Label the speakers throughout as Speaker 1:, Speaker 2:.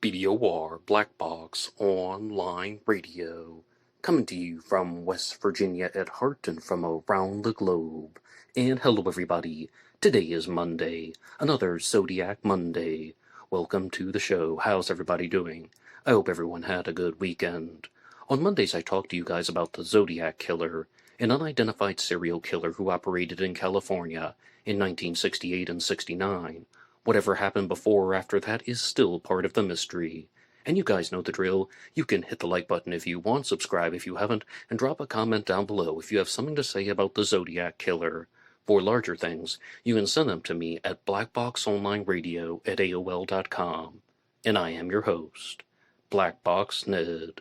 Speaker 1: BDOR Black Box Online Radio, coming to you from West Virginia at heart and from around the globe. And hello everybody, today is Monday, another Zodiac Monday. Welcome to the show. How's everybody doing? I hope everyone had a good weekend. On Mondays I talk to you guys about the Zodiac Killer, an unidentified serial killer who operated in California in 1968 and 69. Whatever happened before or after that is still part of the mystery. And you guys know the drill. You can hit the like button if you want, subscribe if you haven't, and drop a comment down below if you have something to say about the Zodiac Killer. For larger things, you can send them to me at blackboxonlineradio@aol.com. And I am your host, Box Ned.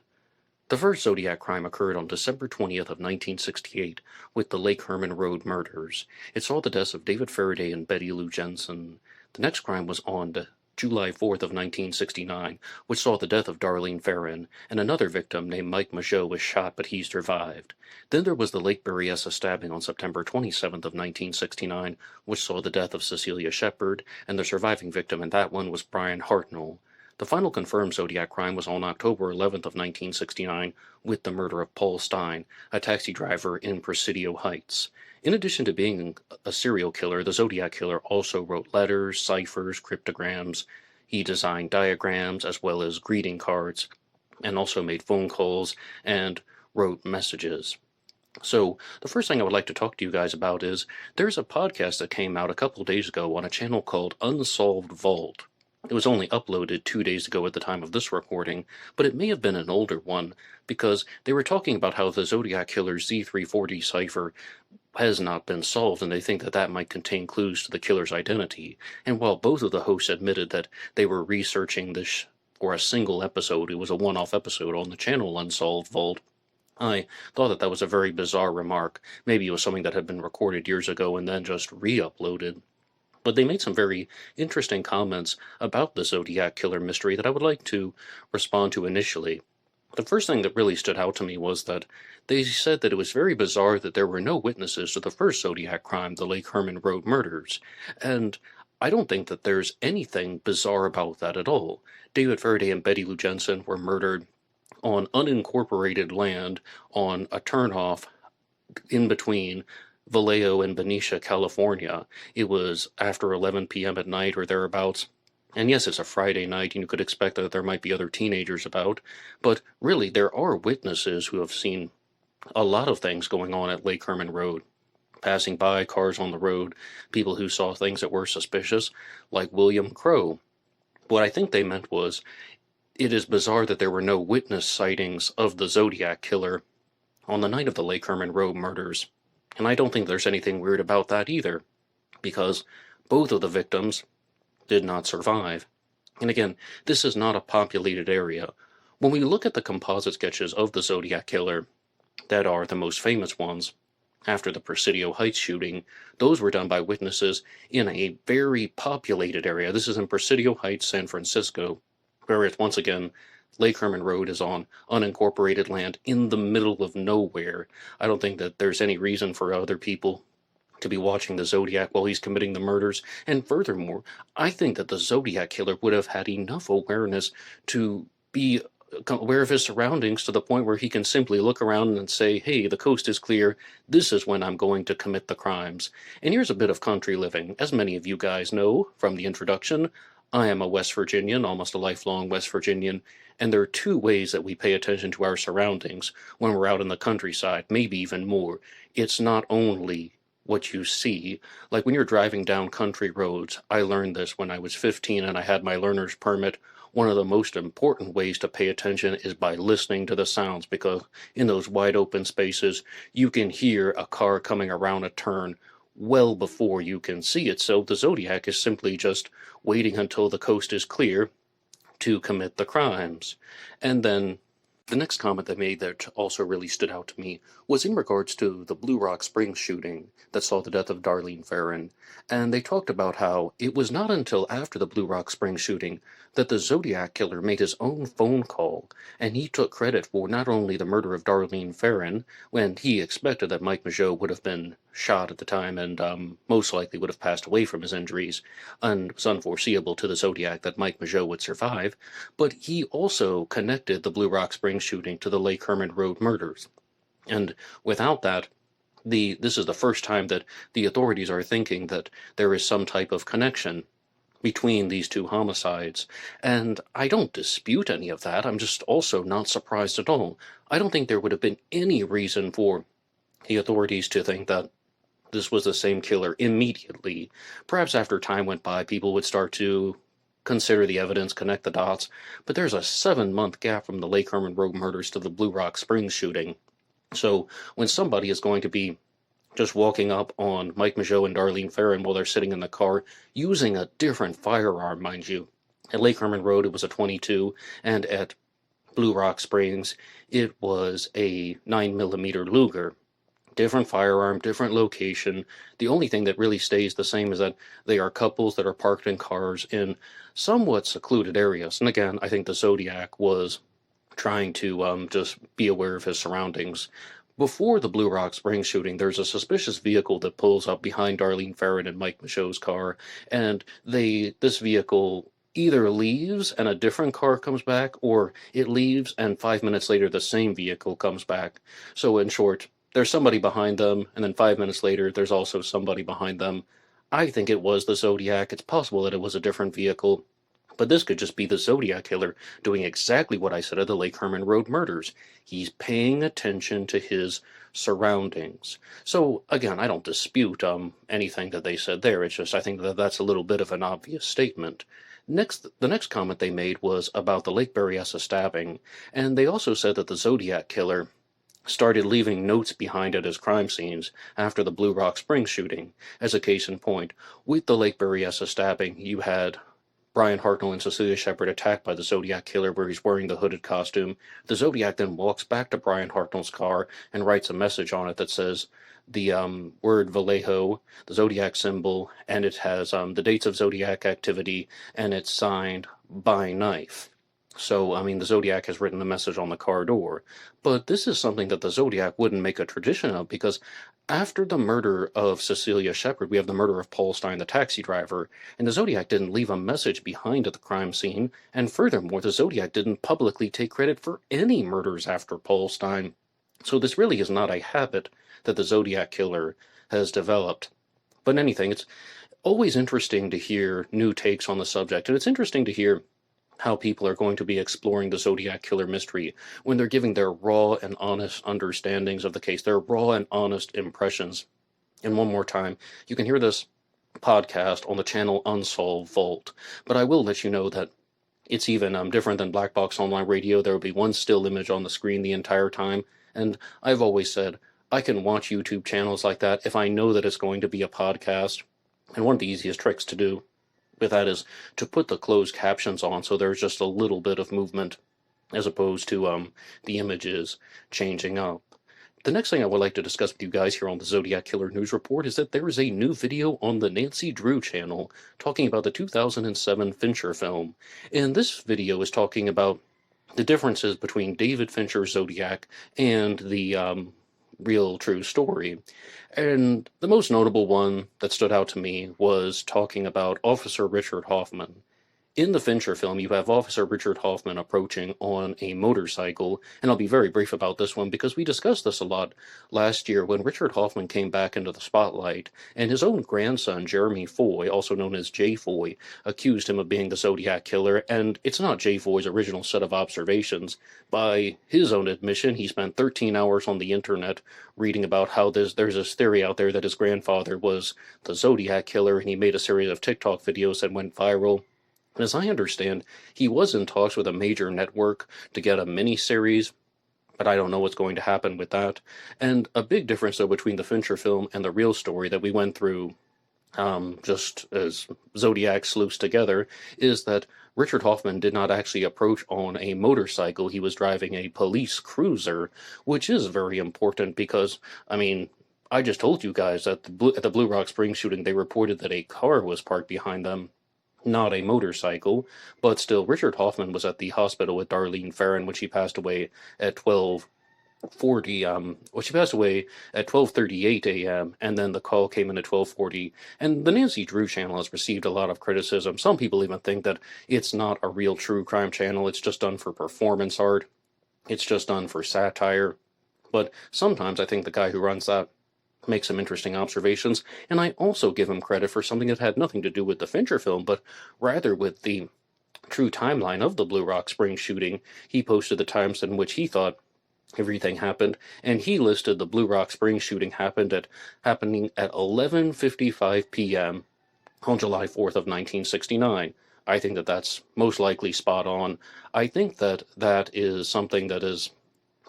Speaker 1: The first Zodiac crime occurred on December 20th of 1968 with the Lake Herman Road murders. It saw the deaths of David Faraday and Betty Lou Jensen. The next crime was on July 4th of 1969, which saw the death of Darlene Ferrin, and another victim named Mike Mageau was shot, but he survived. Then there was the Lake Berryessa stabbing on September 27th of 1969, which saw the death of Cecilia Shepard, and the surviving victim in that one was Brian Hartnell. The final confirmed Zodiac crime was on October 11th of 1969 with the murder of Paul Stein, a taxi driver in Presidio Heights. In addition to being a serial killer, the Zodiac Killer also wrote letters, ciphers, cryptograms. He designed diagrams as well as greeting cards, and also made phone calls and wrote messages. So, the first thing I would like to talk to you guys about is there's a podcast that came out a couple days ago on a channel called Unsolved Vault. It was only uploaded 2 days ago at the time of this recording, but it may have been an older one, because they were talking about how the Zodiac Killer's Z340 cipher has not been solved, and they think that that might contain clues to the killer's identity. And while both of the hosts admitted that they were researching this for a single episode, it was a one-off episode on the channel Unsolved Vault, I thought that that was a very bizarre remark. Maybe it was something that had been recorded years ago and then just re-uploaded. But they made some very interesting comments about the Zodiac Killer mystery that I would like to respond to initially. The first thing that really stood out to me was that they said that it was very bizarre that there were no witnesses to the first Zodiac crime, the Lake Herman Road murders. And I don't think that there's anything bizarre about that at all. David Faraday and Betty Lou Jensen were murdered on unincorporated land on a turnoff in between Vallejo and Benicia, California. It was after 11 p.m. at night or thereabouts. And yes, it's a Friday night, and you could expect that there might be other teenagers about, but really, there are witnesses who have seen a lot of things going on at Lake Herman Road. Passing by, cars on the road, people who saw things that were suspicious, like William Crow. What I think they meant was, it is bizarre that there were no witness sightings of the Zodiac Killer on the night of the Lake Herman Road murders. And I don't think there's anything weird about that either, because both of the victims did not survive. And again, this is not a populated area. When we look at the composite sketches of the Zodiac Killer, that are the most famous ones, after the Presidio Heights shooting, those were done by witnesses in a very populated area. This is in Presidio Heights, San Francisco, where it's once again Lake Herman Road is on unincorporated land in the middle of nowhere. I don't think that there's any reason for other people to be watching the Zodiac while he's committing the murders. And furthermore, I think that the Zodiac Killer would have had enough awareness to be aware of his surroundings to the point where he can simply look around and say, hey, the coast is clear, this is when I'm going to commit the crimes. And here's a bit of country living. As many of you guys know from the introduction, I am a West Virginian, almost a lifelong West Virginian, and there are two ways that we pay attention to our surroundings when we're out in the countryside, maybe even more. It's not only what you see. Like when you're driving down country roads, I learned this when I was 15 and I had my learner's permit. One of the most important ways to pay attention is by listening to the sounds, because in those wide open spaces, you can hear a car coming around a turn well before you can see it. So the Zodiac is simply just waiting until the coast is clear to commit the crimes. And then The next comment they made that also really stood out to me was in regards to the Blue Rock Springs shooting that saw the death of Darlene Ferrin. And they talked about how it was not until after the Blue Rock Springs shooting that the Zodiac Killer made his own phone call, and he took credit for not only the murder of Darlene Ferrin, when he expected that Mike Mageau would have been shot at the time and most likely would have passed away from his injuries, and it was unforeseeable to the Zodiac that Mike Mageau would survive, but he also connected the Blue Rock Springs shooting to the Lake Herman Road murders. And without that, this is the first time that the authorities are thinking that there is some type of connection between these two homicides. And I don't dispute any of that. I'm just also not surprised at all. I don't think there would have been any reason for the authorities to think that this was the same killer immediately. Perhaps after time went by, people would start to consider the evidence, connect the dots, but there's a 7-month gap from the Lake Herman Road murders to the Blue Rock Springs shooting. So when somebody is going to be just walking up on Mike Mageau and Darlene Ferrin while they're sitting in the car, using a different firearm, mind you. At Lake Herman Road, it was a .22, and at Blue Rock Springs, it was a 9mm Luger. Different firearm, different location. The only thing that really stays the same is that they are couples that are parked in cars in somewhat secluded areas. And again, I think the Zodiac was trying to just be aware of his surroundings. Before the Blue Rock Springs shooting, there's a suspicious vehicle that pulls up behind Darlene Ferrin and Mike Mageau's car, and this vehicle either leaves and a different car comes back, or it leaves and 5 minutes later the same vehicle comes back. So in short, there's somebody behind them, and then 5 minutes later there's also somebody behind them. I think it was the Zodiac. It's possible that it was a different vehicle. But this could just be the Zodiac Killer doing exactly what I said of the Lake Herman Road murders. He's paying attention to his surroundings. So, again, I don't dispute anything that they said there. It's just I think that that's a little bit of an obvious statement. The next comment they made was about the Lake Berryessa stabbing, and they also said that the Zodiac Killer started leaving notes behind at his crime scenes after the Blue Rock Springs shooting. As a case in point, with the Lake Berryessa stabbing, you had Brian Hartnell and Cecilia Shepard attacked by the Zodiac Killer where he's wearing the hooded costume. The Zodiac then walks back to Brian Hartnell's car and writes a message on it that says the word Vallejo, the Zodiac symbol, and it has the dates of Zodiac activity, and it's signed by knife. So, I mean, the Zodiac has written the message on the car door. But this is something that the Zodiac wouldn't make a tradition of, because after the murder of Cecilia Shepard, we have the murder of Paul Stine, the taxi driver, and the Zodiac didn't leave a message behind at the crime scene, and furthermore, the Zodiac didn't publicly take credit for any murders after Paul Stine. So this really is not a habit that the Zodiac Killer has developed. But anything, it's always interesting to hear new takes on the subject, and it's interesting to hear how people are going to be exploring the Zodiac Killer mystery when they're giving their raw and honest understandings of the case, their raw and honest impressions. And one more time, you can hear this podcast on the channel Unsolved Vault, but I will let you know that it's even different than Black Box Online Radio. There will be one still image on the screen the entire time, and I've always said I can watch YouTube channels like that if I know that it's going to be a podcast, and one of the easiest tricks to do with that is to put the closed captions on so there's just a little bit of movement as opposed to the images changing up. The next thing I would like to discuss with you guys here on the Zodiac Killer News Report is that there is a new video on the Nancy Drew channel talking about the 2007 Fincher film. And this video is talking about the differences between David Fincher's Zodiac and the real true story. And the most notable one that stood out to me was talking about Officer Richard Hoffman. In the Fincher film, you have Officer Richard Hoffman approaching on a motorcycle, and I'll be very brief about this one because we discussed this a lot last year when Richard Hoffman came back into the spotlight, and his own grandson, Jeremy Foy, also known as Jay Foy, accused him of being the Zodiac Killer, and it's not Jay Foy's original set of observations. By his own admission, he spent 13 hours on the internet reading about how there's this theory out there that his grandfather was the Zodiac Killer, and he made a series of TikTok videos that went viral. And as I understand, he was in talks with a major network to get a mini-series, but I don't know what's going to happen with that. And a big difference, though, between the Fincher film and the real story that we went through just as Zodiac sleuths together, is that Richard Hoffman did not actually approach on a motorcycle. He was driving a police cruiser, which is very important because, I mean, I just told you guys that at the Blue Rock Springs shooting, they reported that a car was parked behind them, not a motorcycle. But still, Richard Hoffman was at the hospital with Darlene Ferrin when she passed away at 12:40. She passed away at 12:38 a.m. and then the call came in at 12:40. And the Nancy Drew channel has received a lot of criticism. Some people even think that it's not a real true crime channel. It's just done for performance art. It's just done for satire. But sometimes I think the guy who runs that makes some interesting observations, and I also give him credit for something that had nothing to do with the Fincher film, but rather with the true timeline of the Blue Rock Springs shooting. He posted the times in which he thought everything happened, and he listed the Blue Rock Springs shooting happening at 11:55 p.m. on July 4th of 1969. I think that that's most likely spot on. I think that that is something that is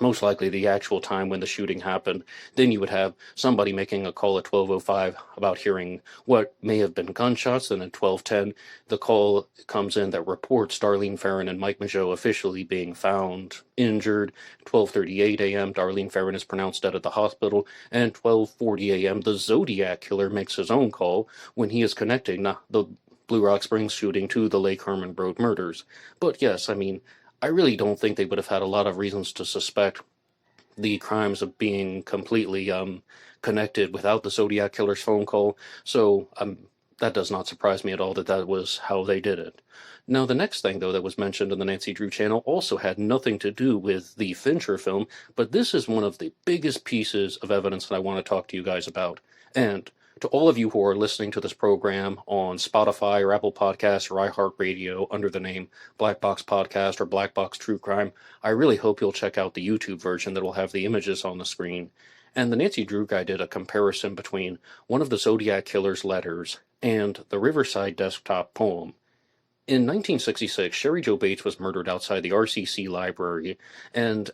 Speaker 1: most likely the actual time when the shooting happened. Then you would have somebody making a call at 12:05 about hearing what may have been gunshots. Then at 12:10, the call comes in that reports Darlene Ferrin and Mike Mageau officially being found injured. 12:38 a.m., Darlene Ferrin is pronounced dead at the hospital. And 12:40 a.m., the Zodiac Killer makes his own call when he is connecting the Blue Rock Springs shooting to the Lake Herman Road murders. But yes, I mean, I really don't think they would have had a lot of reasons to suspect the crimes of being completely connected without the Zodiac Killer's phone call, so that does not surprise me at all that that was how they did it. Now, the next thing, though, that was mentioned in the Nancy Drew channel also had nothing to do with the Fincher film, but this is one of the biggest pieces of evidence that I want to talk to you guys about. And to all of you who are listening to this program on Spotify or Apple Podcasts or iHeartRadio under the name Black Box Podcast or Black Box True Crime, I really hope you'll check out the YouTube version that will have the images on the screen. And the Nancy Drew guy did a comparison between one of the Zodiac Killer's letters and the Riverside desktop poem. In 1966, Sherry Jo Bates was murdered outside the RCC library, and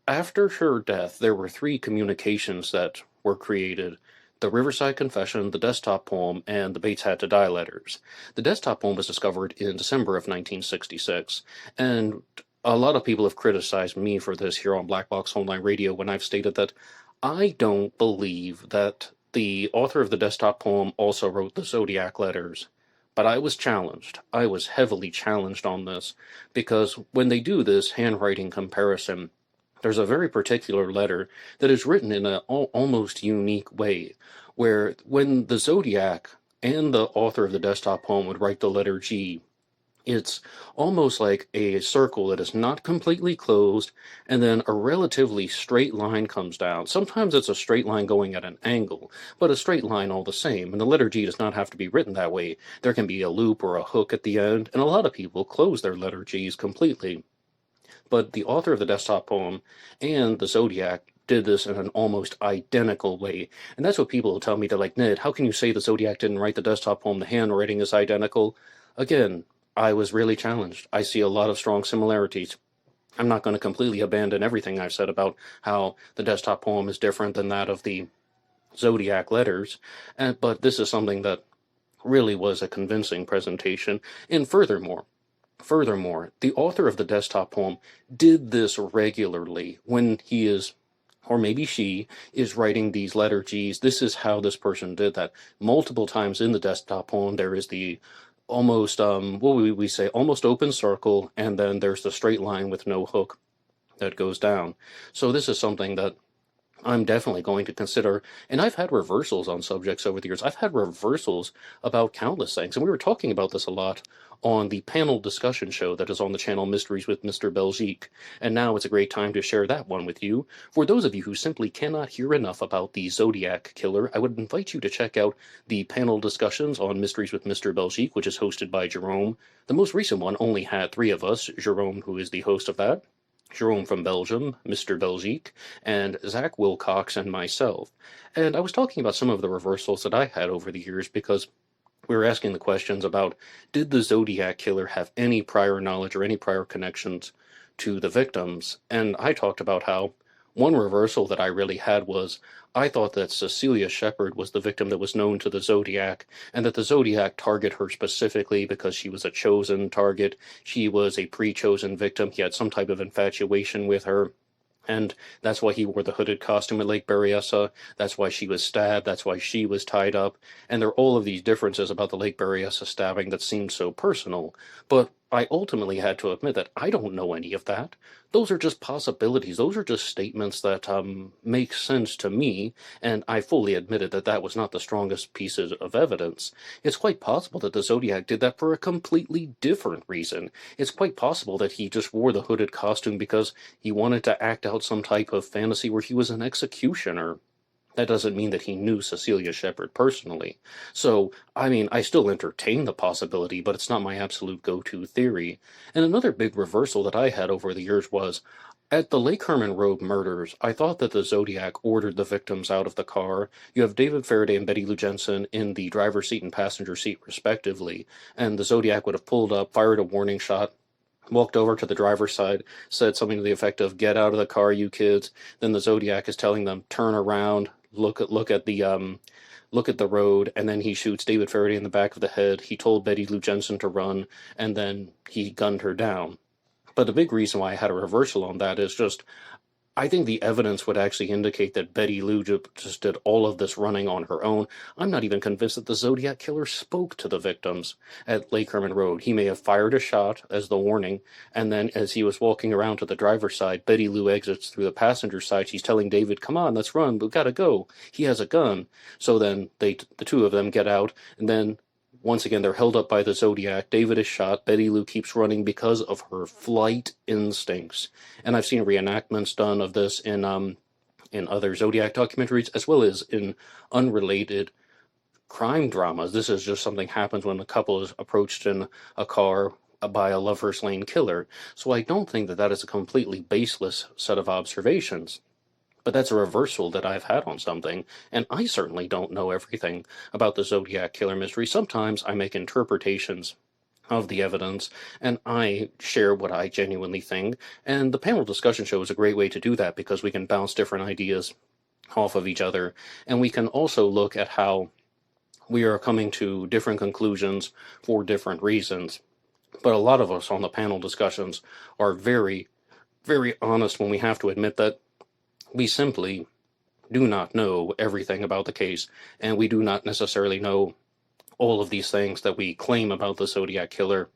Speaker 1: after her death, there were 3 communications that were created: the Riverside Confession, the desktop poem, and the Bates Had to Die letters. The desktop poem was discovered in December of 1966, and a lot of people have criticized me for this here on Black Box Online Radio when I've stated that I don't believe that the author of the desktop poem also wrote the Zodiac letters. But I was challenged. I was heavily challenged on this, because when they do this handwriting comparison, there's a very particular letter that is written in an almost unique way, where when the Zodiac and the author of the desktop poem would write the letter G, it's almost like a circle that is not completely closed, and then a relatively straight line comes down. Sometimes it's a straight line going at an angle, but a straight line all the same, and the letter G does not have to be written that way. There can be a loop or a hook at the end, and a lot of people close their letter Gs completely. But the author of the desktop poem and the Zodiac did this in an almost identical way. And that's what people will tell me. They're like, Ned, how can you say the Zodiac didn't write the desktop poem? The handwriting is identical. Again, I was really challenged. I see a lot of strong similarities. I'm not going to completely abandon everything I've said about how the desktop poem is different than that of the Zodiac letters, but this is something that really was a convincing presentation. And furthermore, the author of the desktop poem did this regularly when he is, or maybe she, is writing these letter Gs. This is how this person did that. Multiple times in the desktop poem, there is the almost, what we say, almost open circle, and then there's the straight line with no hook that goes down. So this is something that I'm definitely going to consider, and I've had reversals on subjects over the years. I've had reversals about countless things, and we were talking about this a lot on the panel discussion show that is on the channel Mysteries with Mr. Belgique, and now it's a great time to share that one with you. For those of you who simply cannot hear enough about the Zodiac Killer, I would invite you to check out the panel discussions on Mysteries with Mr. Belgique, which is hosted by Jerome. The most recent one only had 3 of us: Jerome, who is the host of that, Jerome from Belgium, Mr. Belgique, and Zach Wilcox, and myself. And I was talking about some of the reversals that I had over the years, because we were asking the questions about, did the Zodiac Killer have any prior knowledge or any prior connections to the victims? And I talked about how, One reversal that I really had was I thought that Cecilia Shepard was the victim that was known to the Zodiac, and that the Zodiac targeted her specifically because she was a chosen target. She was a pre-chosen victim. He had some type of infatuation with her. And that's why he wore the hooded costume at Lake Berryessa. That's why she was stabbed. That's why she was tied up. And there are all of these differences about the Lake Berryessa stabbing that seem so personal. But I ultimately had to admit that I don't know any of that. Those are just possibilities. Those are just statements that make sense to me. And I fully admitted that that was not the strongest pieces of evidence. It's quite possible that the Zodiac did that for a completely different reason. It's quite possible that he just wore the hooded costume because he wanted to act out some type of fantasy where he was an executioner. That doesn't mean that he knew Cecilia Shepard personally. So, I mean, I still entertain the possibility, but it's not my absolute go-to theory. And another big reversal that I had over the years was, at the Lake Herman Road murders, I thought that the Zodiac ordered the victims out of the car. You have David Faraday and Betty Lou Jensen in the driver's seat and passenger seat, respectively, and the Zodiac would have pulled up, fired a warning shot, walked over to the driver's side, said something to the effect of, "Get out of the car, you kids." Then the Zodiac is telling them, "Turn around, look at the road," and then he shoots David Faraday in the back of the head. He told Betty Lou Jensen to run, and then he gunned her down. But the big reason why I had a reversal on that is just, I think the evidence would actually indicate that Betty Lou just did all of this running on her own. I'm not even convinced that the Zodiac Killer spoke to the victims at Lake Herman Road. He may have fired a shot as the warning, and then as he was walking around to the driver's side, Betty Lou exits through the passenger side. She's telling David, "Come on, let's run, we've got to go. He has a gun." So then the two of them get out, and then once again, they're held up by the Zodiac. David is shot. Betty Lou keeps running because of her flight instincts. And I've seen reenactments done of this in other Zodiac documentaries, as well as in unrelated crime dramas. This is just something happens when a couple is approached in a car by a Lover's Lane killer. So I don't think that that is a completely baseless set of observations. But that's a reversal that I've had on something, and I certainly don't know everything about the Zodiac Killer mystery. Sometimes I make interpretations of the evidence, and I share what I genuinely think, and the panel discussion show is a great way to do that because we can bounce different ideas off of each other, and we can also look at how we are coming to different conclusions for different reasons. But a lot of us on the panel discussions are very, very honest when we have to admit that we simply do not know everything about the case, and we do not necessarily know all of these things that we claim about the Zodiac Killer.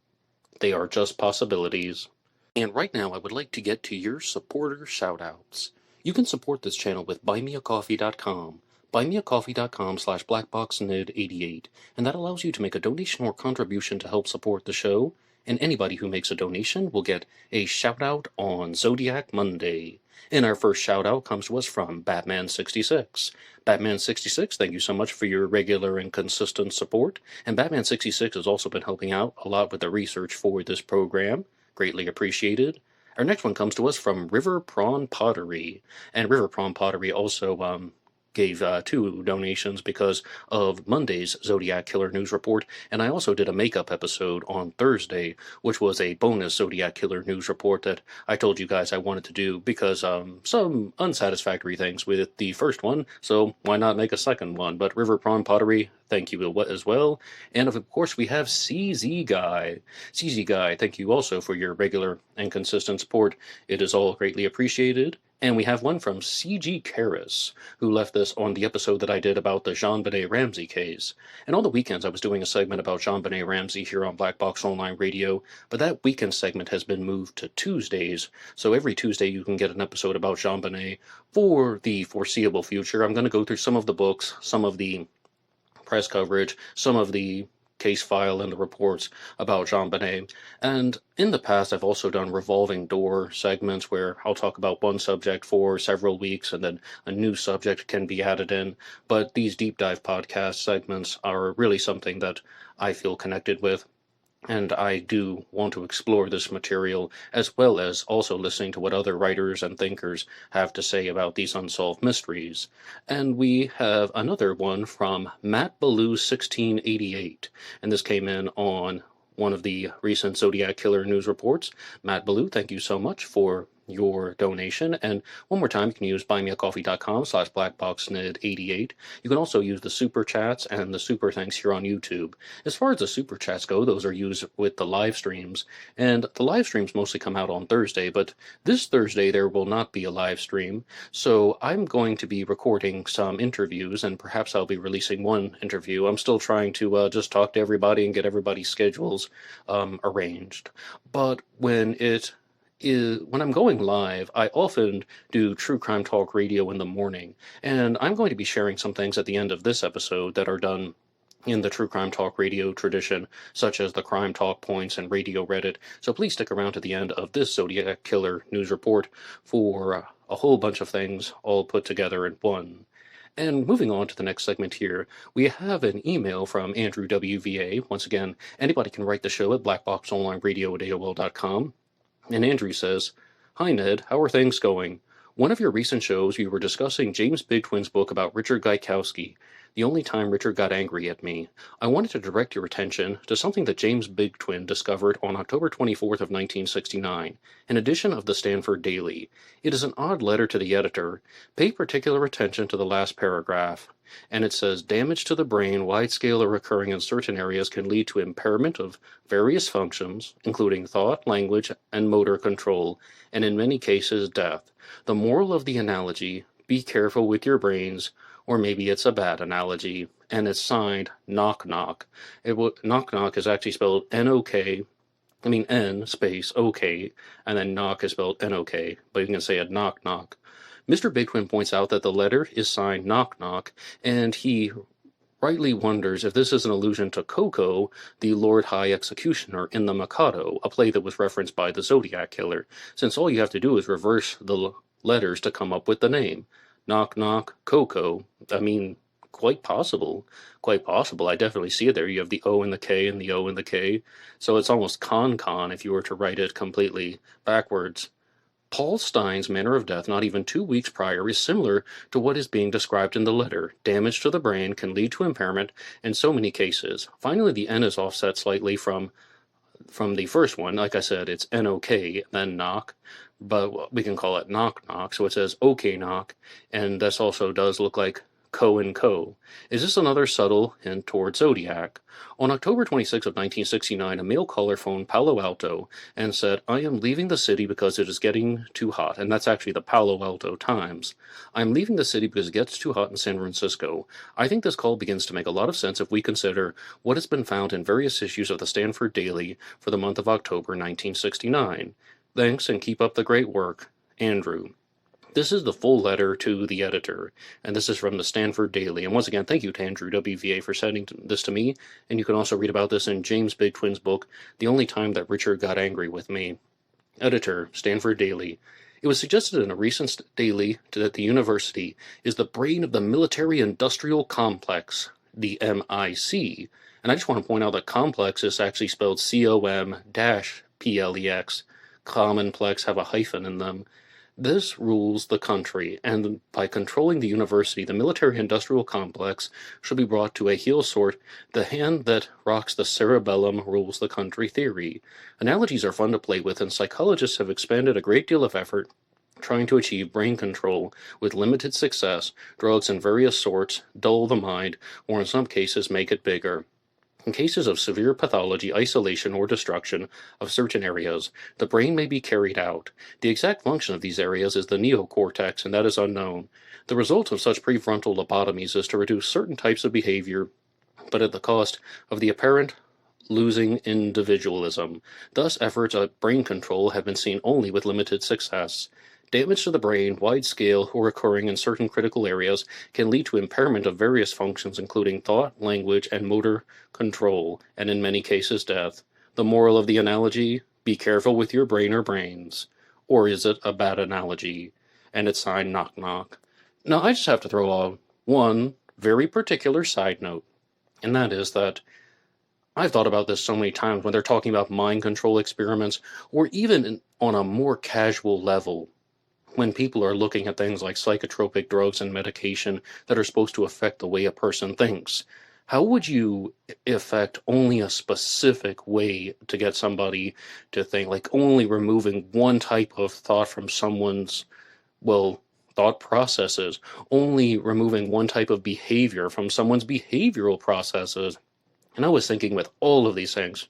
Speaker 1: They are just possibilities. And right now, I would like to get to your supporter shoutouts. You can support this channel with buymeacoffee.com. buymeacoffee.com/blackboxned88, and that allows you to make a donation or contribution to help support the show, and anybody who makes a donation will get a shout-out on Zodiac Monday. And our first shout-out comes to us from Batman66. Batman66, thank you so much for your regular and consistent support, and Batman66 has also been helping out a lot with the research for this program. Greatly appreciated. Our next one comes to us from River Prawn Pottery, and River Prawn Pottery also gave 2 donations because of Monday's Zodiac Killer news report, and I also did a makeup episode on Thursday, which was a bonus Zodiac Killer news report that I told you guys I wanted to do because some unsatisfactory things with the first one, so why not make a second one? But River Prawn Pottery, thank you as well. And of course we have CZ Guy. CZ Guy, thank you also for your regular and consistent support. It is all greatly appreciated. And we have one from C.G. Karras, who left this on the episode that I did about the JonBenet Ramsey case. And on the weekends I was doing a segment about JonBenet Ramsey here on Black Box Online Radio, but that weekend segment has been moved to Tuesdays, so every Tuesday you can get an episode about JonBenet for the foreseeable future. I'm going to go through some of the books, some of the press coverage, some of the case file and the reports about JonBenet. And in the past, I've also done revolving door segments where I'll talk about one subject for several weeks and then a new subject can be added in. But these deep dive podcast segments are really something that I feel connected with. And I do want to explore this material, as well as also listening to what other writers and thinkers have to say about these unsolved mysteries. And we have another one from Matt Ballou 1688, and this came in on one of the recent Zodiac Killer news reports. Matt Ballou, thank you so much for your donation. And one more time, you can use buymeacoffee.com/blackboxned88. You can also use the super chats and the super thanks here on YouTube. As far as the super chats go, those are used with the live streams. And the live streams mostly come out on Thursday, but this Thursday there will not be a live stream. So I'm going to be recording some interviews, and perhaps I'll be releasing one interview. I'm still trying to just talk to everybody and get everybody's schedules arranged. But when I'm going live, I often do true crime talk radio in the morning, and I'm going to be sharing some things at the end of this episode that are done in the true crime talk radio tradition, such as the crime talk points and radio Reddit. So please stick around to the end of this Zodiac Killer news report for a whole bunch of things all put together in one. And moving on to the next segment here, we have an email from Andrew WVA. Once again, anybody can write the show at blackboxonlineradio@aol.com. And Andrew says, "Hi Ned, how are things going? One of your recent shows, you were discussing James Bigtwin's book about Richard Gaikowski, The Only Time Richard Got Angry at Me. I wanted to direct your attention to something that James Bigtwin discovered on October 24th of 1969, an edition of the Stanford Daily. It is an odd letter to the editor. Pay particular attention to the last paragraph. And it says, damage to the brain, wide scale or recurring in certain areas, can lead to impairment of various functions, including thought, language, and motor control, and in many cases, death. The moral of the analogy, be careful with your brains, or maybe it's a bad analogy, and it's signed Knock Knock. Knock Knock is actually spelled N-O-K, N space O-K, and then knock is spelled N-O-K, but you can say it Knock Knock. Mr. Bigtwin points out that the letter is signed Knock Knock, and he rightly wonders if this is an allusion to Coco, the Lord High Executioner in The Mikado, a play that was referenced by the Zodiac Killer, since all you have to do is reverse the letters to come up with the name. Knock Knock, Coco. Quite possible. Quite possible. I definitely see it there. You have the O and the K and the O and the K, so it's almost con if you were to write it completely backwards. Paul Stein's manner of death not even 2 weeks prior is similar to what is being described in the letter. Damage to the brain can lead to impairment in so many cases. Finally, the N is offset slightly from the first one. Like I said, it's N-O-K, then knock, but we can call it knock knock, so it says okay knock, and this also does look like Co and Co. Is this another subtle hint toward Zodiac? On October 26 of 1969, a male caller phoned Palo Alto and said, I am leaving the city because it is getting too hot, and that's actually the Palo Alto Times. I'm leaving the city because it gets too hot in San Francisco. I think this call begins to make a lot of sense if we consider what has been found in various issues of the Stanford Daily for the month of October 1969. Thanks, and keep up the great work. Andrew." This is the full letter to the editor, and this is from the Stanford Daily. And once again, thank you to Andrew WVA for sending this to me, and you can also read about this in James Bigtwin's book, The Only Time That Richard Got Angry with Me. Editor, Stanford Daily. It was suggested in a recent daily that the university is the brain of the military-industrial complex, the MIC. And I just want to point out that complex is actually spelled COM-PLEX. Commonplex have a hyphen in them. This rules the country, and by controlling the university, the military-industrial complex should be brought to a heel sort. The hand that rocks the cerebellum rules the country theory. Analogies are fun to play with, and psychologists have expended a great deal of effort trying to achieve brain control with limited success. Drugs in various sorts dull the mind, or in some cases make it bigger. In cases of severe pathology, isolation, or destruction of certain areas, the brain may be carried out. The exact function of these areas is the neocortex, and that is unknown. The result of such prefrontal lobotomies is to reduce certain types of behavior, but at the cost of the apparent losing individualism. Thus, efforts at brain control have been seen only with limited success. Damage to the brain, wide scale or occurring in certain critical areas, can lead to impairment of various functions including thought, language, and motor control, and in many cases death. The moral of the analogy, be careful with your brain or brains. Or is it a bad analogy? And it's signed Knock Knock. Now I just have to throw out one very particular side note, and that is that I've thought about this so many times when they're talking about mind control experiments, or even on a more casual level, when people are looking at things like psychotropic drugs and medication that are supposed to affect the way a person thinks. how would you affect only a specific way to get somebody to think, like only removing one type of thought from someone's, well, thought processes, only removing one type of behavior from someone's behavioral processes? And I was thinking with all of these things,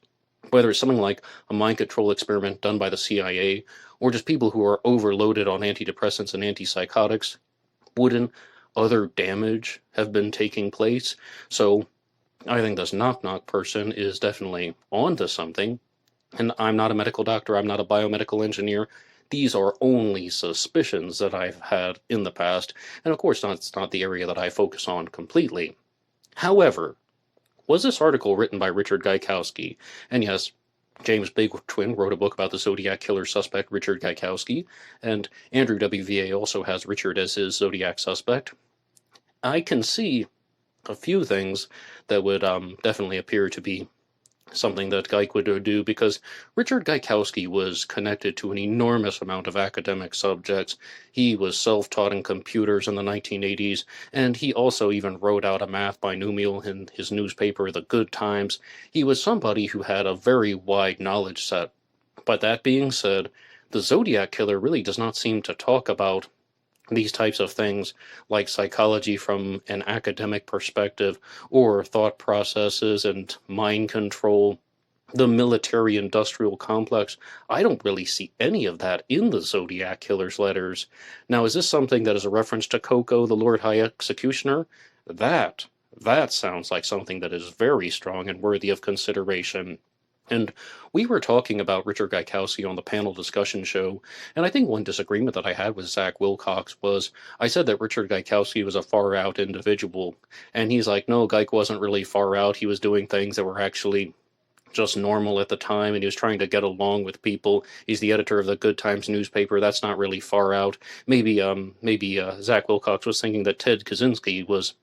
Speaker 1: whether it's something like a mind control experiment done by the CIA, or just people who are overloaded on antidepressants and antipsychotics, wouldn't other damage have been taking place? So I think this knock knock person is definitely onto something. And I'm not a medical doctor, I'm not a biomedical engineer. These are only suspicions that I've had in the past, and of course, it's not the area that I focus on completely. However, was this article written by Richard Gaikowski? And yes, James Bigtwin wrote a book about the Zodiac Killer suspect, Richard Gaikowski, and Andrew WVA also has Richard as his Zodiac suspect. I can see a few things that would definitely appear to be something that Geik would do, because Richard Gaikowski was connected to an enormous amount of academic subjects. He was self-taught in computers in the 1980s, and he also even wrote out a math binomial in his newspaper, The Good Times. He was somebody who had a very wide knowledge set. But that being said, the Zodiac Killer really does not seem to talk about these types of things like psychology from an academic perspective, or thought processes and mind control, the military industrial complex. I don't really see any of that in the Zodiac Killer's letters. Now, is this something that is a reference to Coco, the Lord High Executioner? That sounds like something that is very strong and worthy of consideration. And we were talking about Richard Gaikowski on the panel discussion show, and I think one disagreement that I had with Zach Wilcox was, I said that Richard Gaikowski was a far-out individual, and he's like, no, Gaik wasn't really far out, he was doing things that were actually just normal at the time, and he was trying to get along with people. He's the editor of the Good Times newspaper, that's not really far out. Maybe Zach Wilcox was thinking that Ted Kaczynski was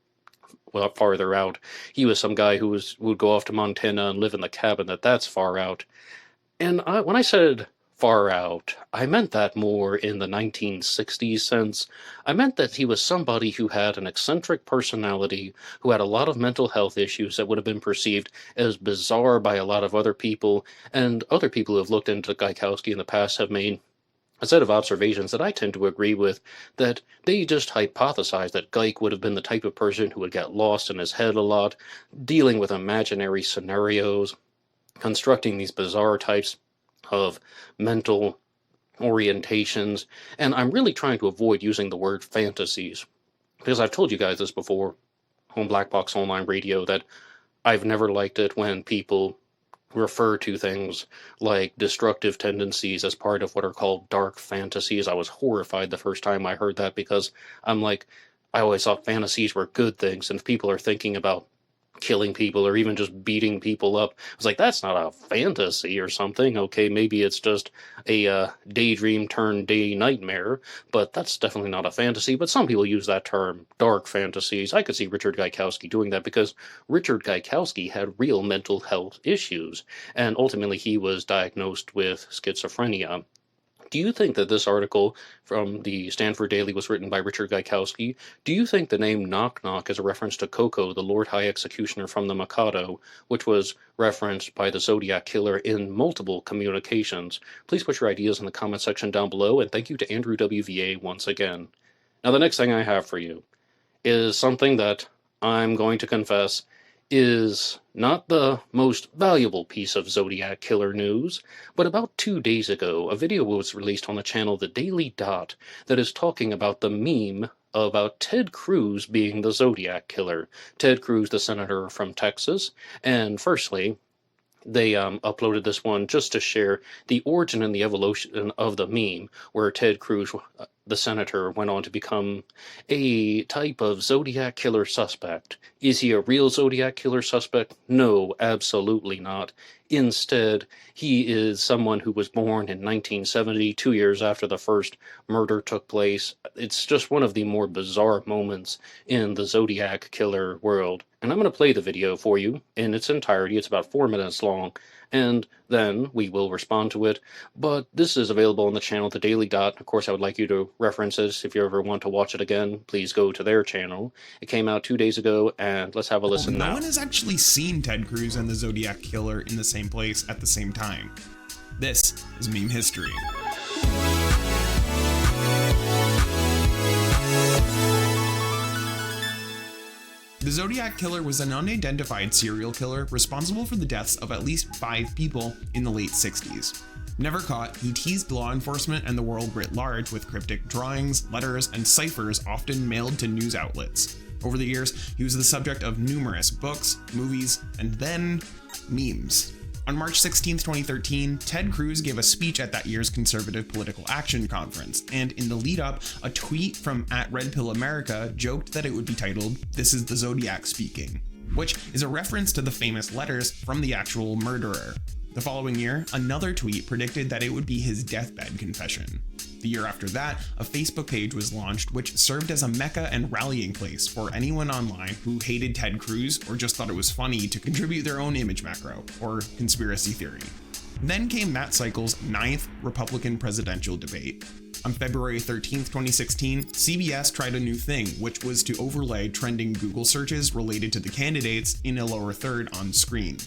Speaker 1: farther out. He was some guy who would go off to Montana and live in the cabin. That's far out. And when I said far out, I meant that more in the 1960s sense. I meant that he was somebody who had an eccentric personality, who had a lot of mental health issues that would have been perceived as bizarre by a lot of other people, and other people who have looked into Gaikowski in the past have made a set of observations that I tend to agree with, that they just hypothesize that Geik would have been the type of person who would get lost in his head a lot, dealing with imaginary scenarios, constructing these bizarre types of mental orientations, and I'm really trying to avoid using the word fantasies, because I've told you guys this before on Black Box Online Radio, that I've never liked it when people refer to things like destructive tendencies as part of what are called dark fantasies. I was horrified the first time I heard that, because I'm like, I always thought fantasies were good things, and if people are thinking about killing people or even just beating people up, I was like, that's not a fantasy or something. Okay, maybe it's just a daydream turned day nightmare, but that's definitely not a fantasy. But some people use that term, dark fantasies. I could see Richard Gaikowski doing that, because Richard Gaikowski had real mental health issues, and ultimately he was diagnosed with schizophrenia. Do you think that this article from the Stanford Daily was written by Richard Gaikowski? Do you think the name Knock Knock is a reference to Coco, the Lord High Executioner from the Mikado, which was referenced by the Zodiac Killer in multiple communications? Please put your ideas in the comment section down below, and thank you to Andrew WVA once again. Now, the next thing I have for you is something that I'm going to confess is not the most valuable piece of Zodiac Killer news, but about 2 days ago, a video was released on the channel The Daily Dot that is talking about the meme about Ted Cruz being the Zodiac Killer. Ted Cruz, the senator from Texas, and firstly, they uploaded this one just to share the origin and the evolution of the meme, where Ted Cruz, the senator, went on to become a type of Zodiac Killer suspect. Is he a real Zodiac Killer suspect? No, absolutely not. Instead, he is someone who was born in 1970, 2 years after the first murder took place. It's just one of the more bizarre moments in the Zodiac Killer world. And I'm going to play the video for you in its entirety. It's about 4 minutes long, and then we will respond to it. But this is available on the channel, The Daily Dot. Of course, I would like you to reference this. If you ever want to watch it again, please go to their channel. It came out 2 days ago, and let's have a listen now.
Speaker 2: No one has actually seen Ted Cruz and the Zodiac Killer in the same place at the same time. This is meme history. The Zodiac Killer was an unidentified serial killer responsible for the deaths of at least 5 people in the late 60s. Never caught, he teased law enforcement and the world writ large with cryptic drawings, letters, and ciphers often mailed to news outlets. Over the years, he was the subject of numerous books, movies, and then memes. On March 16, 2013, Ted Cruz gave a speech at that year's Conservative Political Action Conference, and in the lead-up, a tweet from @RedPillAmerica joked that it would be titled, "This is the Zodiac speaking," which is a reference to the famous letters from the actual murderer. The following year, another tweet predicted that it would be his deathbed confession. The year after that, a Facebook page was launched which served as a mecca and rallying place for anyone online who hated Ted Cruz or just thought it was funny to contribute their own image macro, or conspiracy theory. Then came Matt Sykel's 9th Republican presidential debate. On February 13th, 2016, CBS tried a new thing, which was to overlay trending Google searches related to the candidates in a lower third on screen.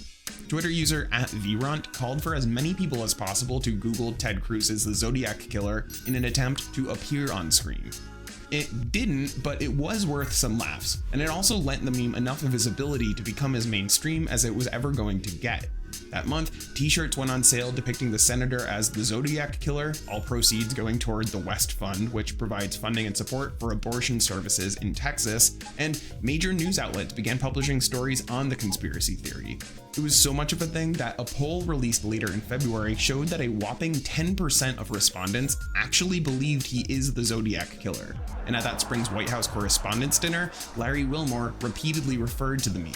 Speaker 2: Twitter user @VRunt called for as many people as possible to Google Ted Cruz as the Zodiac Killer in an attempt to appear on screen. It didn't, but it was worth some laughs, and it also lent the meme enough of visibility to become as mainstream as it was ever going to get. That month, t-shirts went on sale depicting the senator as the Zodiac Killer, all proceeds going toward the West Fund, which provides funding and support for abortion services in Texas, and major news outlets began publishing stories on the conspiracy theory. It was so much of a thing that a poll released later in February showed that a whopping 10% of respondents actually believed he is the Zodiac Killer. And at that spring's White House Correspondents' Dinner, Larry Wilmore repeatedly referred to the meme.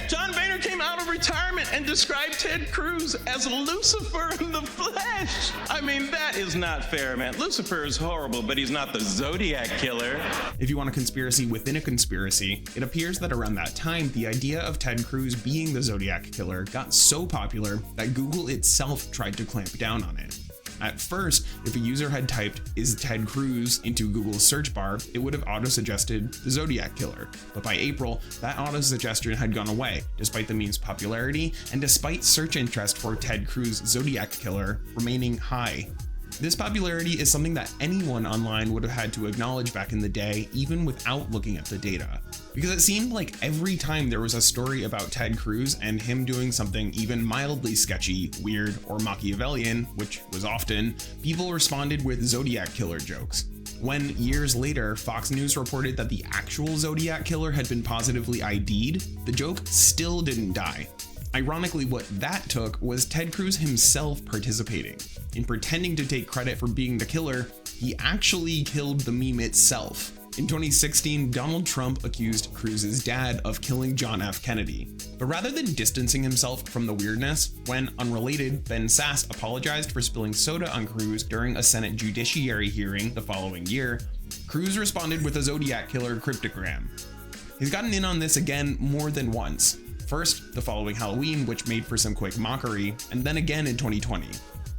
Speaker 3: John Boehner came out of retirement and described Ted Cruz as Lucifer in the flesh. I mean, that is not fair, man. Lucifer is horrible, but he's not the Zodiac Killer.
Speaker 2: If you want a conspiracy within a conspiracy, it appears that around that time, the idea of Ted Cruz being the Zodiac Killer got so popular that Google itself tried to clamp down on it. At first, if a user had typed "is Ted Cruz" into Google's search bar, it would have auto-suggested the Zodiac Killer. But by April, that auto-suggestion had gone away, despite the meme's popularity, and despite search interest for Ted Cruz Zodiac Killer remaining high. This popularity is something that anyone online would have had to acknowledge back in the day, even without looking at the data. Because it seemed like every time there was a story about Ted Cruz and him doing something even mildly sketchy, weird, or Machiavellian, which was often, people responded with Zodiac Killer jokes. When, years later, Fox News reported that the actual Zodiac Killer had been positively ID'd, the joke still didn't die. Ironically, what that took was Ted Cruz himself participating. In pretending to take credit for being the killer, he actually killed the meme itself. In 2016, Donald Trump accused Cruz's dad of killing John F. Kennedy. But rather than distancing himself from the weirdness, when unrelated, Ben Sasse apologized for spilling soda on Cruz during a Senate Judiciary hearing the following year, Cruz responded with a Zodiac Killer cryptogram. He's gotten in on this again more than once. First, the following Halloween, which made for some quick mockery, and then again in 2020.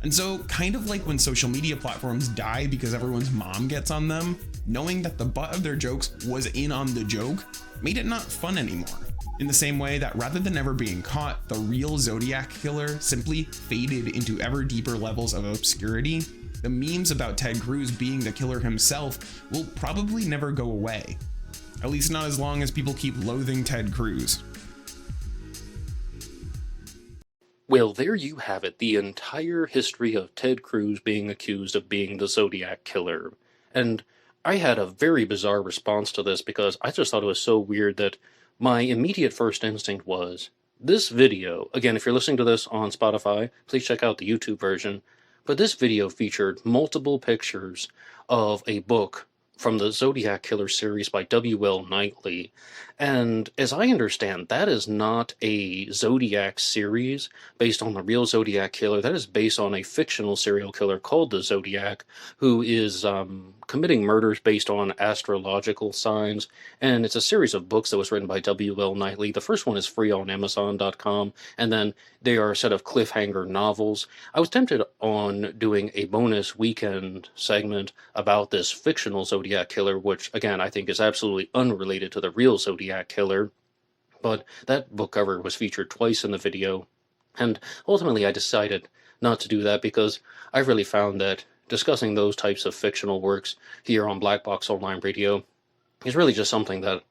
Speaker 2: And so, kind of like when social media platforms die because everyone's mom gets on them, knowing that the butt of their jokes was in on the joke made it not fun anymore. In the same way that rather than ever being caught, the real Zodiac Killer simply faded into ever deeper levels of obscurity, the memes about Ted Cruz being the killer himself will probably never go away. At least not as long as people keep loathing Ted Cruz.
Speaker 1: Well, there you have it, the entire history of Ted Cruz being accused of being the Zodiac Killer. And I had a very bizarre response to this because I just thought it was so weird that my immediate first instinct was, this video, again, if you're listening to this on Spotify, please check out the YouTube version, but this video featured multiple pictures of a book from the Zodiac Killer series by W.L. Knightley. And as I understand, that is not a Zodiac series based on the real Zodiac Killer. That is based on a fictional serial killer called the Zodiac, who is committing murders based on astrological signs. And it's a series of books that was written by W.L. Knightley. The first one is free on Amazon.com, and then they are a set of cliffhanger novels. I was tempted on doing a bonus weekend segment about this fictional Zodiac Killer, which, again, I think is absolutely unrelated to the real Zodiac Killer, but that book cover was featured twice in the video, and ultimately I decided not to do that because I really found that discussing those types of fictional works here on Black Box Online Radio is really just something that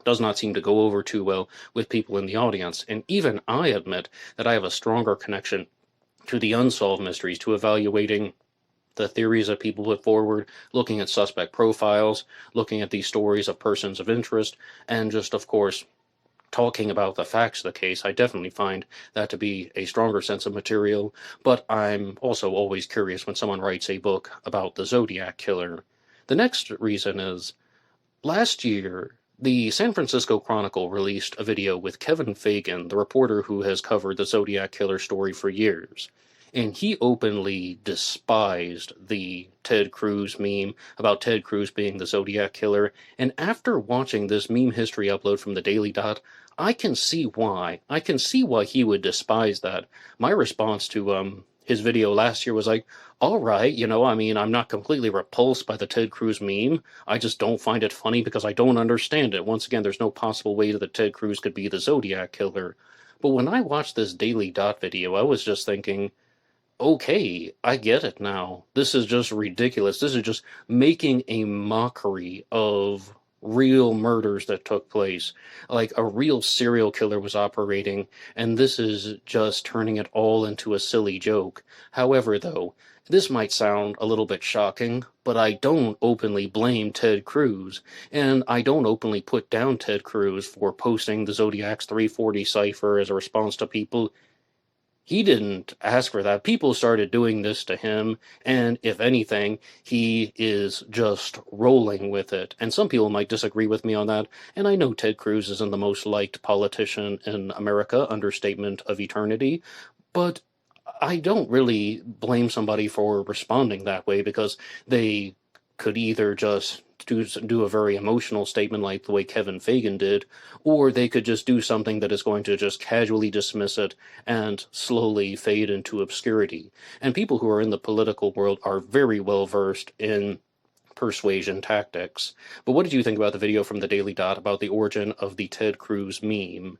Speaker 1: does not seem to go over too well with people in the audience, and even I admit that I have a stronger connection to the unsolved mysteries, to evaluating the theories that people put forward, looking at suspect profiles, looking at these stories of persons of interest, and just, of course, talking about the facts of the case. I definitely find that to be a stronger sense of material, but I'm also always curious when someone writes a book about the Zodiac Killer. The next reason is, last year, the San Francisco Chronicle released a video with Kevin Fagan, the reporter who has covered the Zodiac Killer story for years. And he openly despised the Ted Cruz meme about Ted Cruz being the Zodiac Killer. And after watching this meme history upload from the Daily Dot, I can see why. I can see why he would despise that. My response to his video last year was like, all right, I'm not completely repulsed by the Ted Cruz meme. I just don't find it funny because I don't understand it. Once again, there's no possible way that Ted Cruz could be the Zodiac Killer. But when I watched this Daily Dot video, I was just thinking, okay, I get it now. This is just ridiculous. This is just making a mockery of real murders that took place. Like a real serial killer was operating, and this is just turning it all into a silly joke. However, though, this might sound a little bit shocking, but I don't openly blame Ted Cruz, and I don't openly put down Ted Cruz for posting the Zodiac's 340 cipher as a response to people. He didn't ask for that. People started doing this to him, and if anything, he is just rolling with it. And some people might disagree with me on that, and I know Ted Cruz isn't the most liked politician in America, understatement of eternity, but I don't really blame somebody for responding that way, because they could either just do a very emotional statement like the way Kevin Fagan did, or they could just do something that is going to just casually dismiss it and slowly fade into obscurity. And people who are in the political world are very well versed in persuasion tactics. But what did you think about the video from the Daily Dot about the origin of the Ted Cruz meme?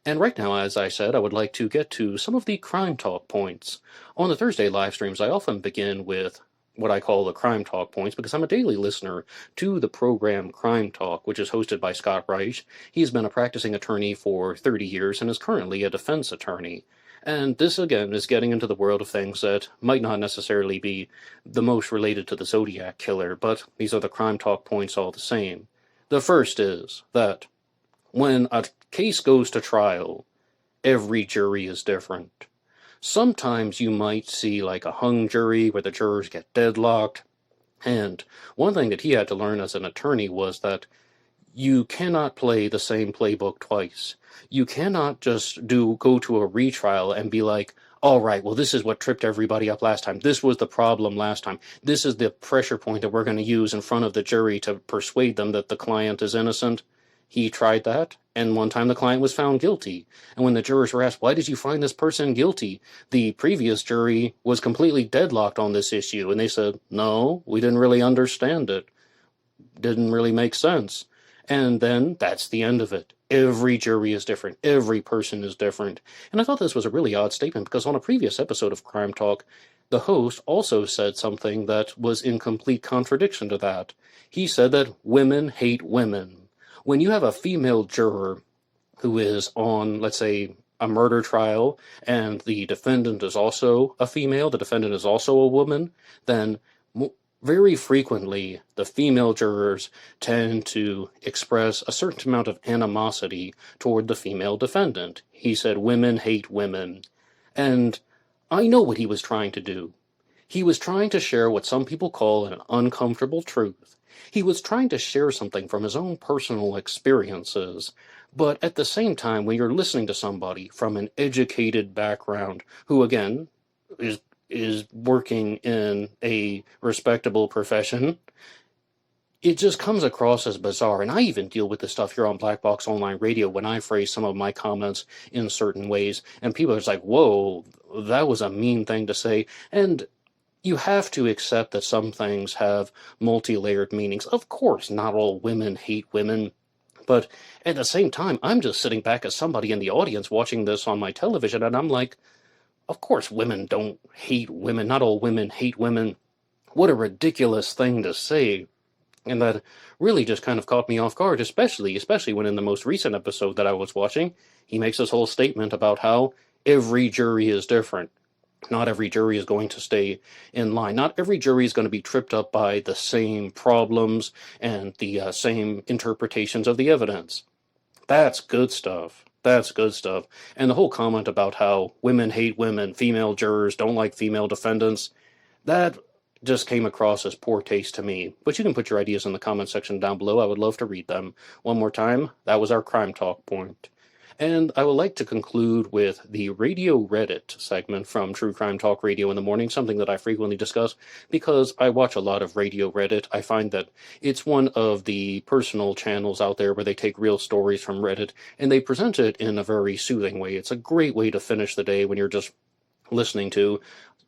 Speaker 1: And right now, as I said, I would like to get to some of the crime talk points. On the Thursday live streams, I often begin with what I call the Crime Talk points, because I'm a daily listener to the program Crime Talk, which is hosted by Scott Reich. He's been a practicing attorney for 30 years and is currently a defense attorney. And this, again, is getting into the world of things that might not necessarily be the most related to the Zodiac Killer, but these are the Crime Talk points all the same. The first is that when a case goes to trial, every jury is different. Sometimes you might see like a hung jury where the jurors get deadlocked. And one thing that he had to learn as an attorney was that you cannot play the same playbook twice. You cannot just go to a retrial and be like, all right, well, this is what tripped everybody up last time. This was the problem last time. This is the pressure point that we're going to use in front of the jury to persuade them that the client is innocent. He tried that, and one time the client was found guilty. And when the jurors were asked, why did you find this person guilty? The previous jury was completely deadlocked on this issue, and they said, no, we didn't really understand it. Didn't really make sense. And then that's the end of it. Every jury is different. Every person is different. And I thought this was a really odd statement, because on a previous episode of Crime Talk, the host also said something that was in complete contradiction to that. He said that women hate women. When you have a female juror who is on, let's say, a murder trial, and the defendant is also a female, the defendant is also a woman, then very frequently the female jurors tend to express a certain amount of animosity toward the female defendant. He said women hate women. And I know what he was trying to do. He was trying to share what some people call an uncomfortable truth. He was trying to share something from his own personal experiences, but at the same time, when you're listening to somebody from an educated background, who again is working in a respectable profession, it just comes across as bizarre. And I even deal with this stuff here on Black Box Online Radio when I phrase some of my comments in certain ways, and people are just like, whoa, that was a mean thing to say. And you have to accept that some things have multi-layered meanings. Of course, not all women hate women, but at the same time, I'm just sitting back as somebody in the audience watching this on my television, and I'm like, of course women don't hate women. Not all women hate women. What a ridiculous thing to say. And that really just kind of caught me off guard, especially when in the most recent episode that I was watching, he makes this whole statement about how every jury is different. Not every jury is going to stay in line. Not every jury is going to be tripped up by the same problems and the same interpretations of the evidence. That's good stuff. That's good stuff. And the whole comment about how women hate women, female jurors don't like female defendants, that just came across as poor taste to me. But you can put your ideas in the comment section down below. I would love to read them. One more time, that was our crime talk point. And I would like to conclude with the Radio Reddit segment from True Crime Talk Radio in the morning, something that I frequently discuss because I watch a lot of Radio Reddit. I find that it's one of the personal channels out there where they take real stories from Reddit and they present it in a very soothing way. It's a great way to finish the day when you're just listening to,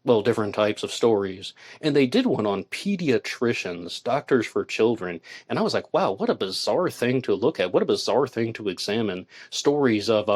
Speaker 1: well, different types of stories. And they did one on pediatricians, doctors for children. And I was like, wow, what a bizarre thing to look at. What a bizarre thing to examine. Stories of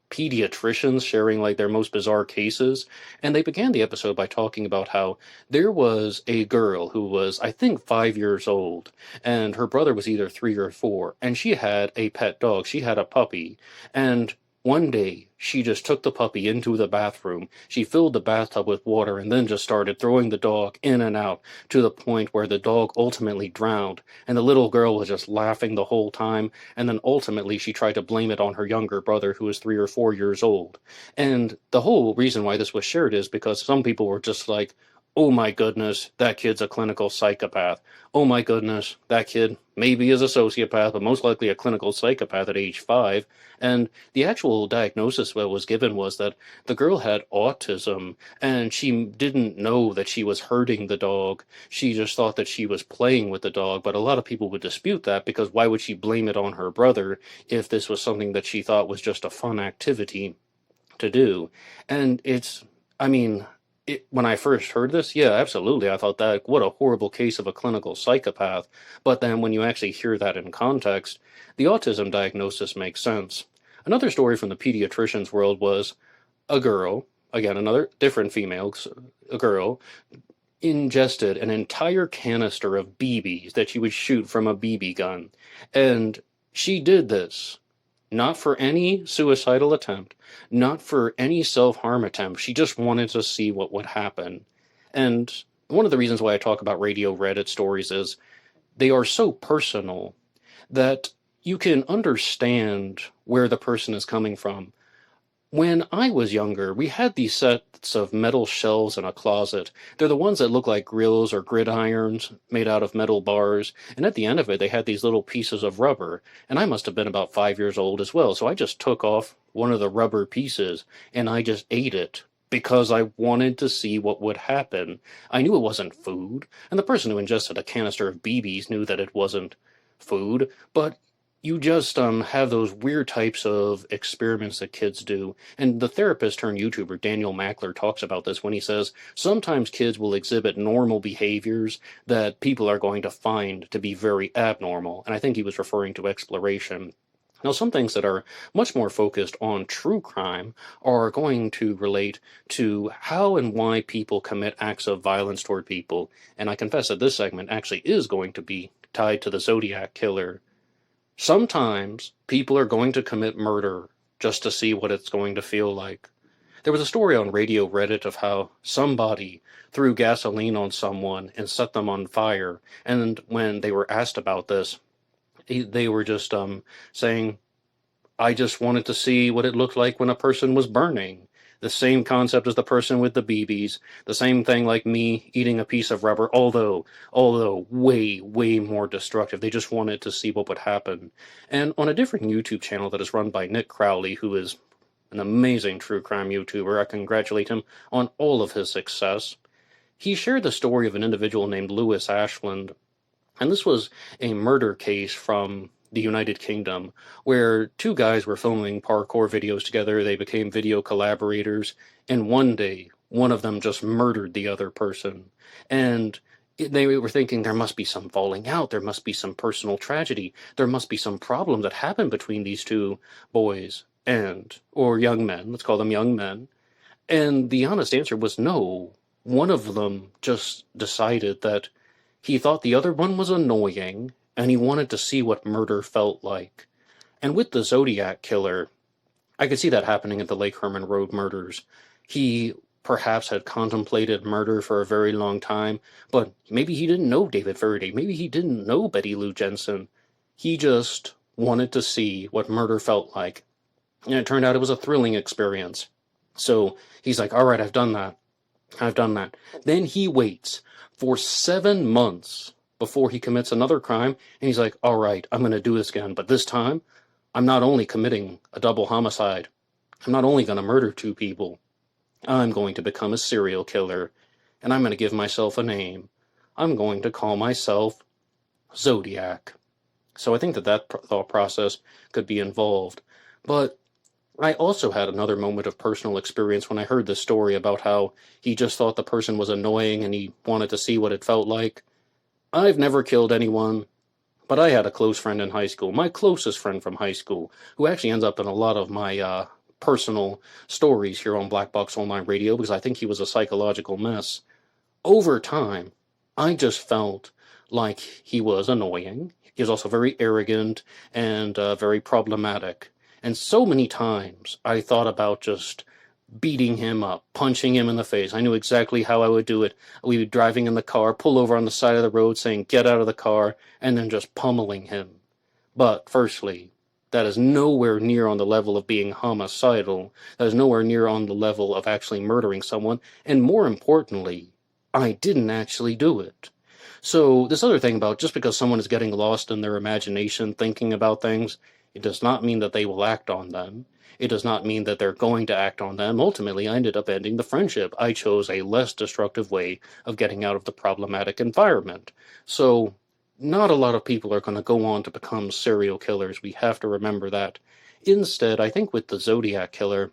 Speaker 1: pediatricians sharing like their most bizarre cases. And they began the episode by talking about how there was a girl who was, I think, 5 years old, and her brother was either 3 or 4, and she had a pet dog. She had a puppy. And one day, she just took the puppy into the bathroom. She filled the bathtub with water and then just started throwing the dog in and out to the point where the dog ultimately drowned. And the little girl was just laughing the whole time. And then ultimately she tried to blame it on her younger brother who was 3 or 4 years old. And the whole reason why this was shared is because some people were just like, oh my goodness, that kid's a clinical psychopath. Oh my goodness, that kid maybe is a sociopath, but most likely a clinical psychopath at age 5. And the actual diagnosis that was given was that the girl had autism, and she didn't know that she was hurting the dog. She just thought that she was playing with the dog, but a lot of people would dispute that because why would she blame it on her brother if this was something that she thought was just a fun activity to do? And when I first heard this, yeah, absolutely. I thought that, what a horrible case of a clinical psychopath. But then when you actually hear that in context, the autism diagnosis makes sense. Another story from the pediatrician's world was a girl, again, another different female, a girl, ingested an entire canister of BBs that she would shoot from a BB gun. And she did this not for any suicidal attempt, not for any self-harm attempt. She just wanted to see what would happen. And one of the reasons why I talk about Radio Reddit stories is they are so personal that you can understand where the person is coming from. When I was younger, we had these sets of metal shelves in a closet. They're the ones that look like grills or gridirons made out of metal bars. And at the end of it, they had these little pieces of rubber. And I must have been about 5 years old as well. So I just took off one of the rubber pieces and I just ate it because I wanted to see what would happen. I knew it wasn't food. And the person who ingested a canister of BBs knew that it wasn't food. But you just have those weird types of experiments that kids do. And the therapist turned YouTuber Daniel Mackler talks about this when he says sometimes kids will exhibit normal behaviors that people are going to find to be very abnormal. And I think he was referring to exploration. Now, some things that are much more focused on true crime are going to relate to how and why people commit acts of violence toward people. And I confess that this segment actually is going to be tied to the Zodiac Killer. Sometimes people are going to commit murder just to see what it's going to feel like. There was a story on Radio Reddit of how somebody threw gasoline on someone and set them on fire. And when they were asked about this, they were just saying, I just wanted to see what it looked like when a person was burning. The same concept as the person with the BBs. The same thing like me eating a piece of rubber, although way, way more destructive. They just wanted to see what would happen. And on a different YouTube channel that is run by Nick Crowley, who is an amazing true crime YouTuber, I congratulate him on all of his success. He shared the story of an individual named Lewis Ashland, and this was a murder case from the United Kingdom, where two guys were filming parkour videos together. They became video collaborators, and one day, one of them just murdered the other person. And they were thinking there must be some falling out, there must be some personal tragedy, there must be some problem that happened between these two boys or young men, let's call them young men. And the honest answer was no. One of them just decided that he thought the other one was annoying, and he wanted to see what murder felt like. And with the Zodiac Killer, I could see that happening at the Lake Herman Road murders. He perhaps had contemplated murder for a very long time, but maybe he didn't know David Faraday. Maybe he didn't know Betty Lou Jensen. He just wanted to see what murder felt like. And it turned out it was a thrilling experience. So he's like, all right, I've done that. Then he waits for 7 months before he commits another crime, and he's like, all right, I'm going to do this again, but this time, I'm not only committing a double homicide, I'm not only going to murder two people, I'm going to become a serial killer, and I'm going to give myself a name. I'm going to call myself Zodiac. So I think that thought process could be involved. But I also had another moment of personal experience when I heard this story about how he just thought the person was annoying and he wanted to see what it felt like. I've never killed anyone, but I had a close friend in high school, my closest friend from high school, who actually ends up in a lot of my personal stories here on Black Box Online Radio because I think he was a psychological mess. Over time, I just felt like he was annoying. He was also very arrogant and very problematic. And so many times I thought about just beating him up, punching him in the face. I knew exactly how I would do it. We'd be driving in the car, pull over on the side of the road saying, get out of the car, and then just pummeling him. But firstly, that is nowhere near on the level of being homicidal. That is nowhere near on the level of actually murdering someone. And more importantly, I didn't actually do it. So this other thing about just because someone is getting lost in their imagination thinking about things, it does not mean that they will act on them. It does not mean that they're going to act on them. Ultimately, I ended up ending the friendship. I chose a less destructive way of getting out of the problematic environment. So not a lot of people are going to go on to become serial killers. We have to remember that. Instead, I think with the Zodiac Killer,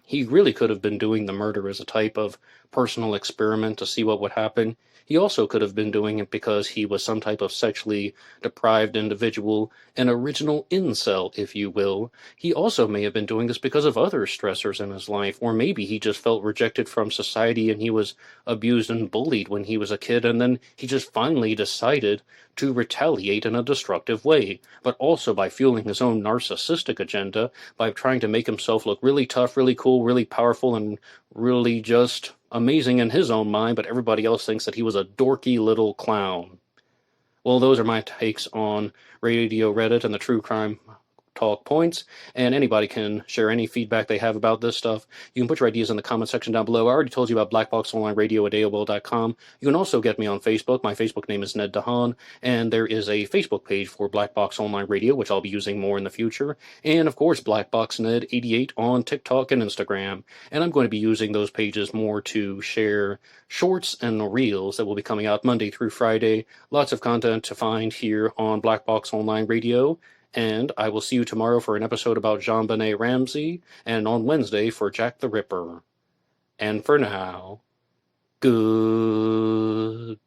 Speaker 1: he really could have been doing the murder as a type of personal experiment to see what would happen. He also could have been doing it because he was some type of sexually deprived individual, an original incel, if you will. He also may have been doing this because of other stressors in his life, or maybe he just felt rejected from society and he was abused and bullied when he was a kid, and then he just finally decided to retaliate in a destructive way, but also by fueling his own narcissistic agenda, by trying to make himself look really tough, really cool, really powerful, and really just amazing in his own mind, but everybody else thinks that he was a dorky little clown. Well, those are my takes on Radio Reddit and the true crime talk points, and anybody can share any feedback they have about this stuff. You can put your ideas in the comment section down below. I already told you about blackboxonlineradio@AOL.com. You can also get me on Facebook. My Facebook name is Ned DeHaan, and there is a Facebook page for Black Box Online Radio, which I'll be using more in the future, and of course BlackBoxNed88 on TikTok and Instagram, and I'm going to be using those pages more to share shorts and reels that will be coming out Monday through Friday. Lots of content to find here on Black Box Online Radio. And I will see you tomorrow for an episode about JonBenet Ramsey, and on Wednesday for Jack the Ripper. And for now, goodbye.